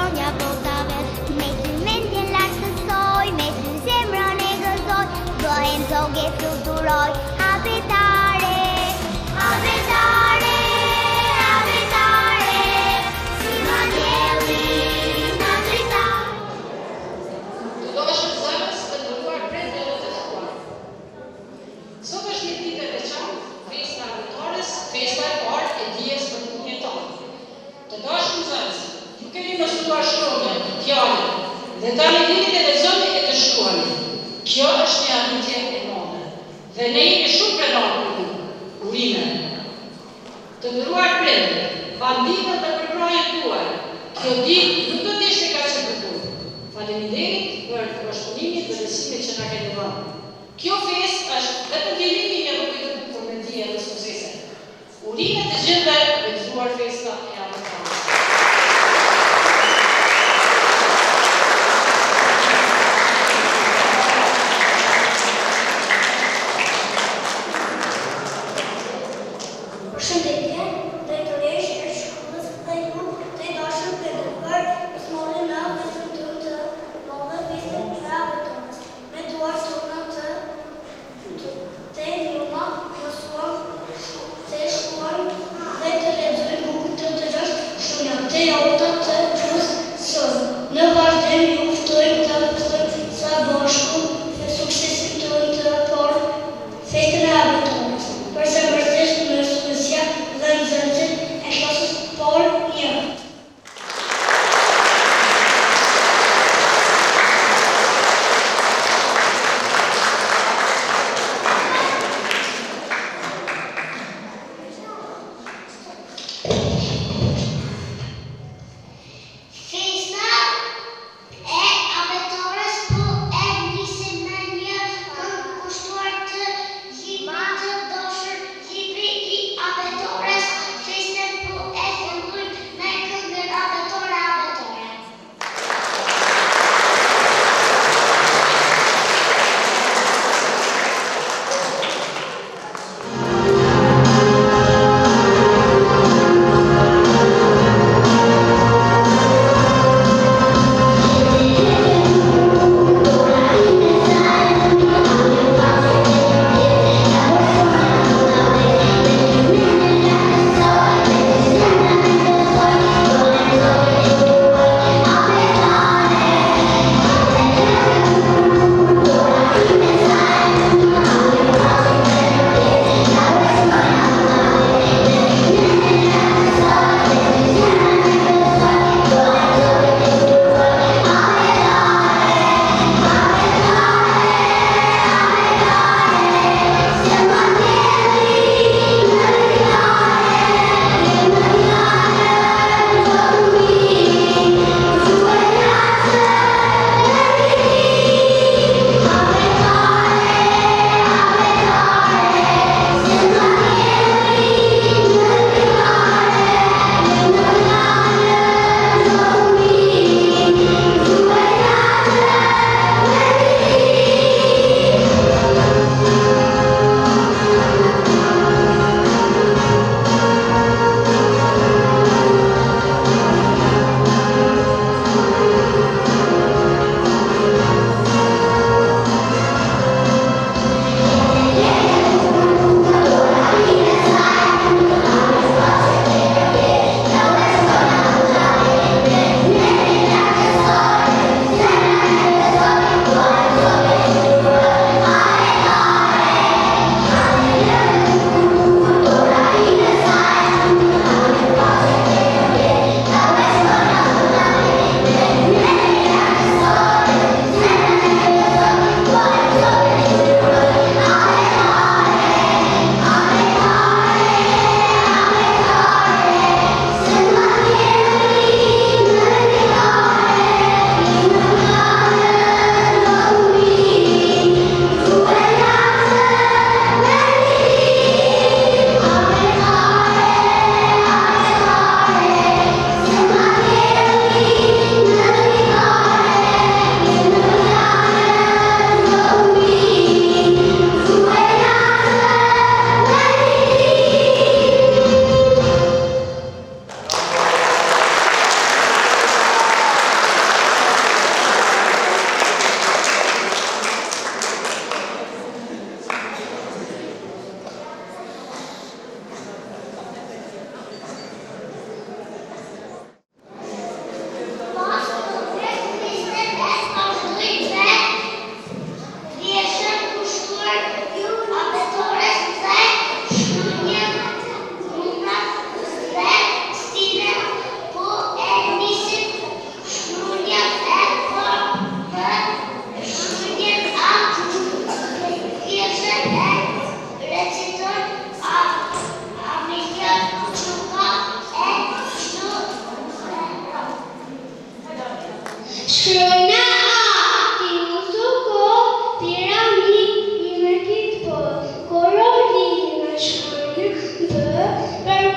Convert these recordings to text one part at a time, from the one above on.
zonja botave, me ty mendjen lartë sësoj, me ty zemrën e gëzoj, bëhem zogje fluturoj, abetare, abetare, abetare, si ma djeli në dritar. Të dashur zënës të nderuar prindërët e tuaj. Sot është një ditë e veçantë, festa e abetares, festa e parë e dijes për punën tonë. Të dashur zënës, ju keni mësuar shkronjën, fjalën, dhe tani dini të lexoni e të shkruani. Kjo është një arritje e madhe, dhe ne jemi shumë krenar për ju, urime. Të nderuar prindër, pandimën dhe përkrajën tuaj, kjo ditë nuk do të ishte kaq e bukur. Faleminderit për bashkëpunimin dhe besimin që na keni dhënë. Kjo festë është vetëm fillimi i një rruge të bukur me dije dhe suksese. Urime të gjithëve për të gëzuar festa e abetares. Përshëndetje, drejtoresh e shkollës dhe ju të dashur prindër, smolën në vetëm të madhe festën e abetares. Me duar tona të njuma, mësuam të shkuam dhe të lexojmë bukë të gjashtë shunja të jota të gjusë sërë. Në vazhdim ju ftojmë të vëzojmë sa bashku në suksesin tonë të parë festën e abetares. Përshëndetje në Suecia dhe nxënësit e klasës parë 1. Festa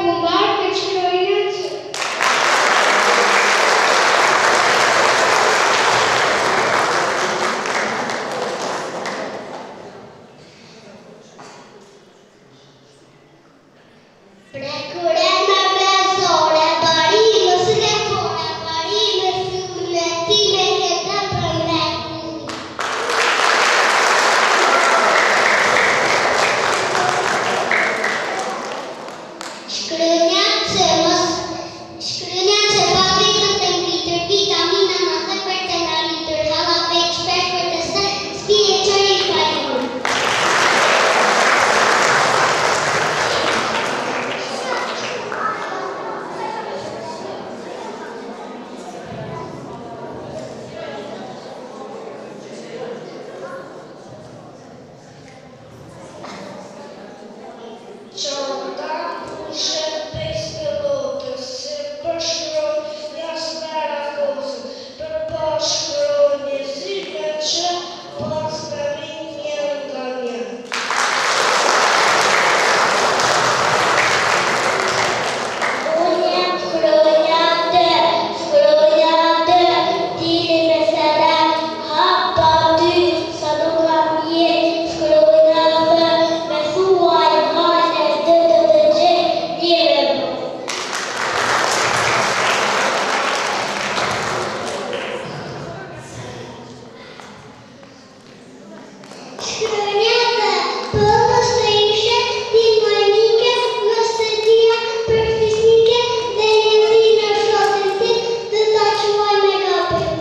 kumbar me shkronjat. Prekure me besore, barimës dhe fore, barimës syne, ti me këtë për me Shkronjat se pavetën të ngritër, vitamina në 10% në litër, hava veç shpesh për të së, spije qëri fajur. Qonda pushet 5 pilotës, se për shkronja s'mera kozën, për pa shkronje zime që pas të rinë një nga një. Unë jam shkronja dë, tiri me sere, hapa ty, sa nuk kam jetë, shkronja dë, me thuaj hajne dë gjej, njëre bë. Shkronja dë, pëllës të ishe, ti majnike, nëse dia për fisnike, dhe një linë shotin ti, dhe ta quaj me gabim.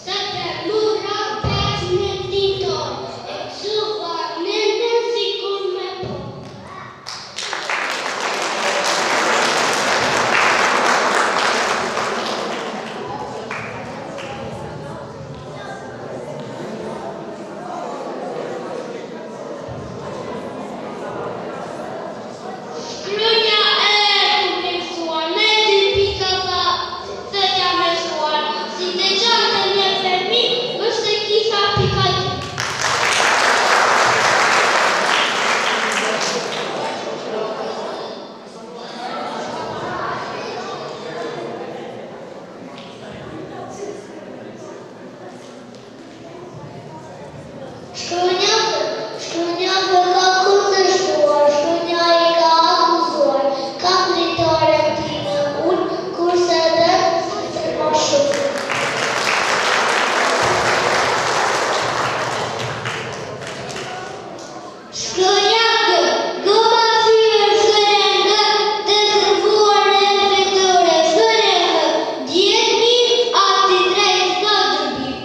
Se për mura 5 në ditor, e cuva në si kur me po. Shkronja e kompleksuar me 2 pika tha se jam e shuar, si të gjatë një fermi, është se kisha pika një. Shkronja ka kundërshtuar, shkronja I ka akuzuar, ka dritore ti në unë, kurse dhe të ma shumë. Shkronja goma fyër shkërengë, dezervuar në vektore shkërengë, 10.000 ati drejt ka dërbim.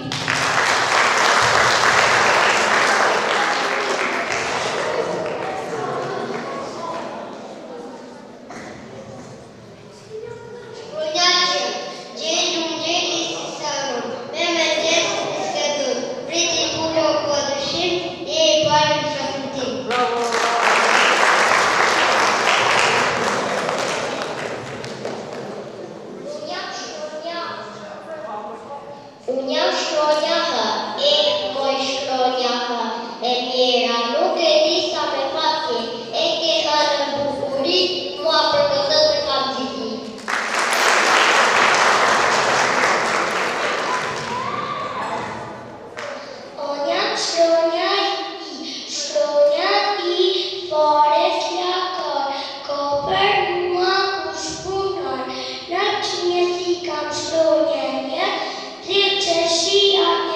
Shkronja gjendu gjeni si sanur, me gjesë në skedur, priti pullo kodëshim, e I parë në shakëtim. Unë jam shkronja hë, e moj shkronja hë, e mjera nuk e di sa me fati, e ke hënë bukuri, mua për këtë të kam gjithi. Unë jam shkronja I, fare flakar, ko për mua ku shpunar, në që një si kam shkronja një, tri që shia një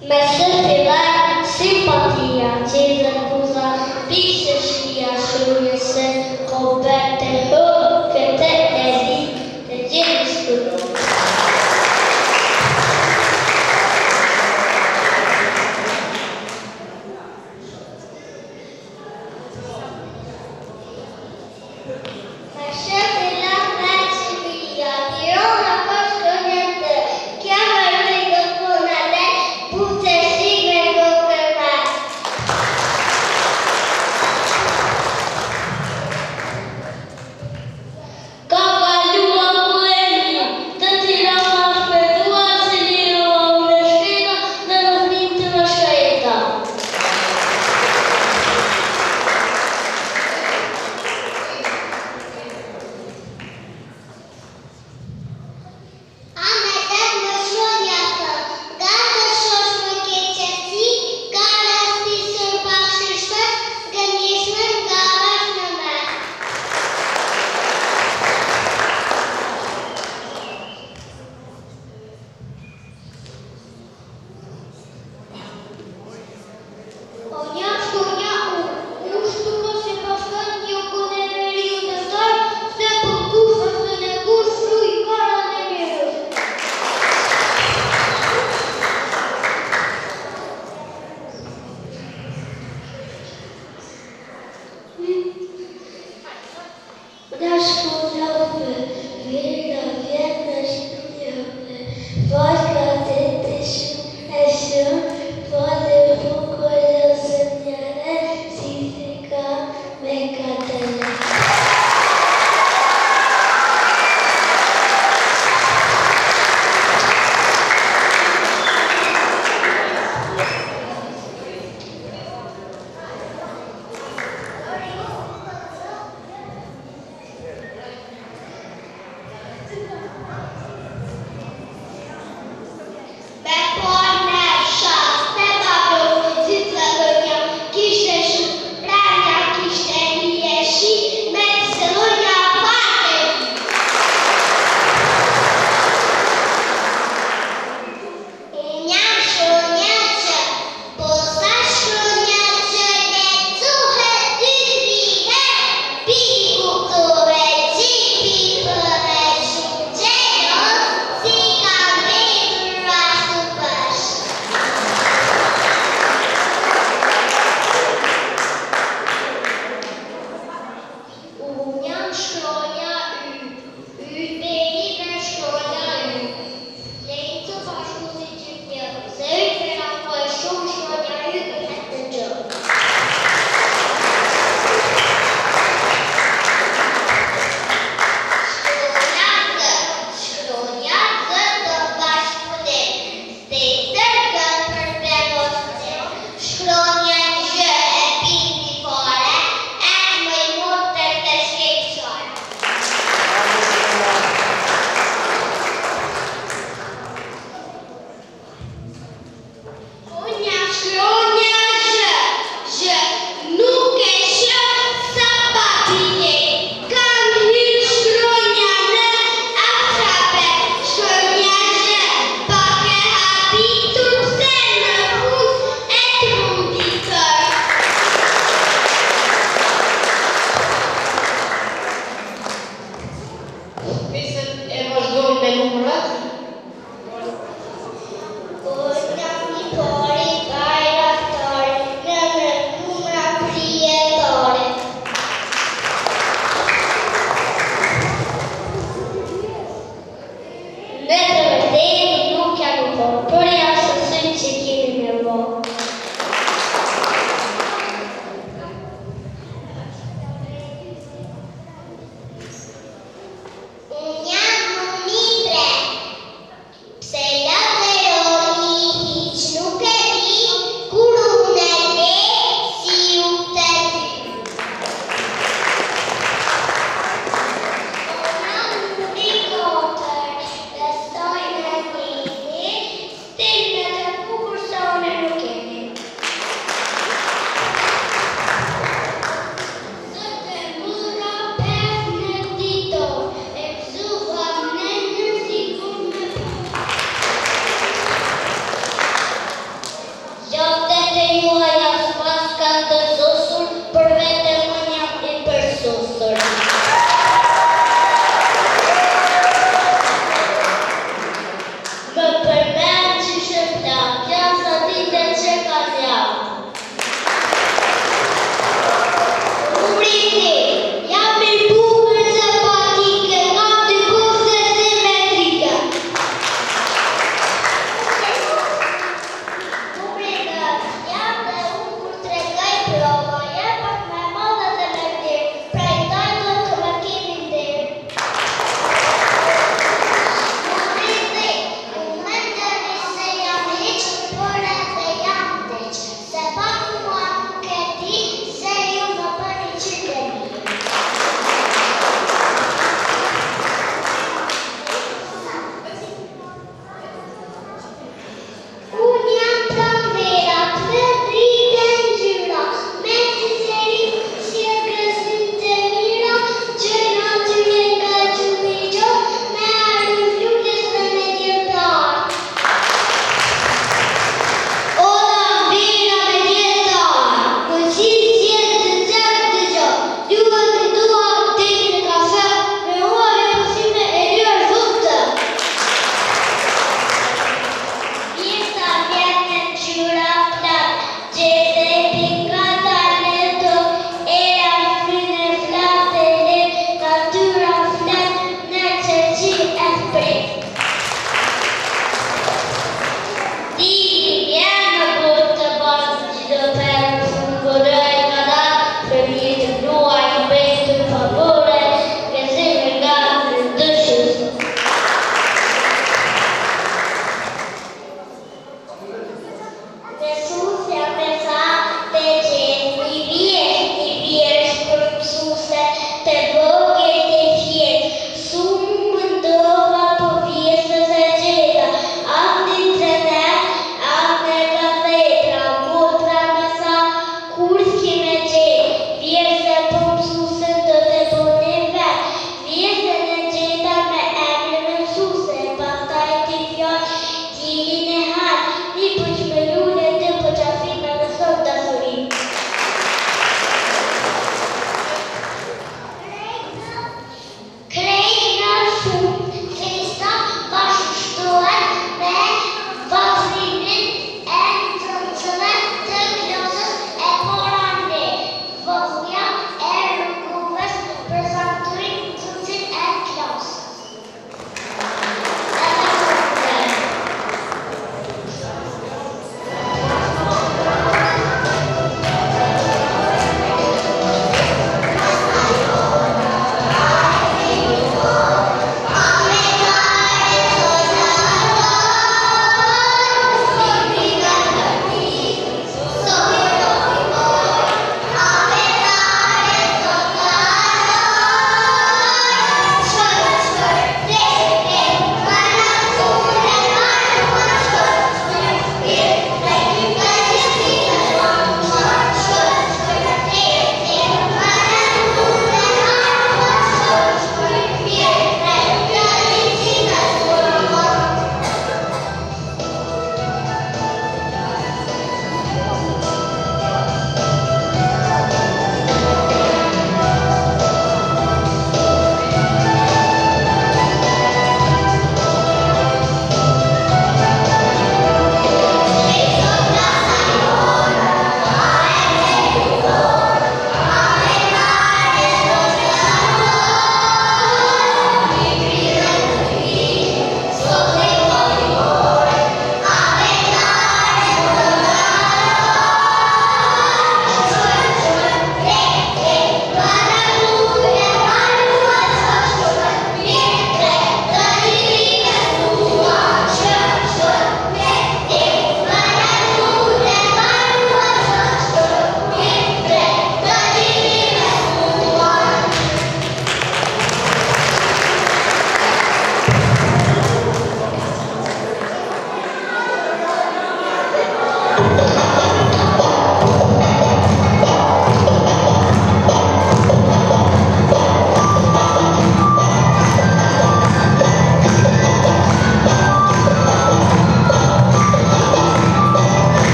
Me së fillar simpatia, qizën buza, pikëshëshia shurëse, kobete hë, këte e di, të gjithë shkuru. Me së fillar veçimia, pirona për shkënjëtë, kja me rëjë gëpona dhe, butërsi me gëkërme.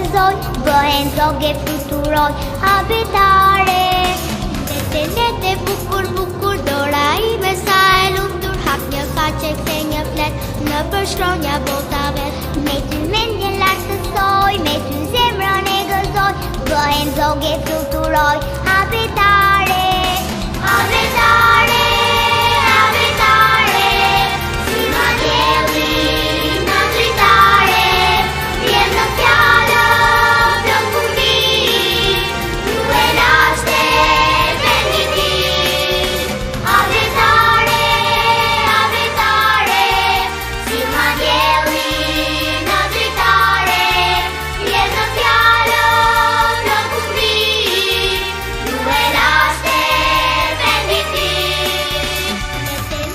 gëzoj, bëhen zogë fluturoj, habitare. Lete bukur bukur, dora ime sa e lumtur, hap një faqe kthe një flet, në përshkronja bota vet. Me ty mendjen lartësoj, me ty zemrën e gëzoj, bëhen zogë fluturoj, habitare. Habitare, habitare, si ma dielli në dritare, vjen në fjallë plot kurbi, ju e laste venditi. Habitare, habitare, si ma dielli në dritare, vjen në fjallë plot kurbi, ju e laste venditi.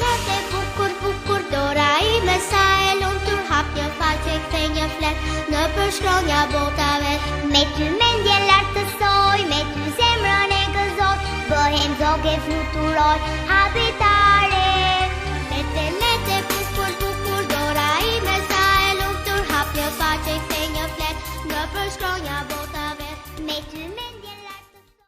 Lete bukur bukur, dora ime sa e lumtur, hap një faqe kthe një flet, në përshkronja bota vet. Me ty mendjen lartësoj, me ty zemrën e gëzoj, bëhen zogë fluturoj, habi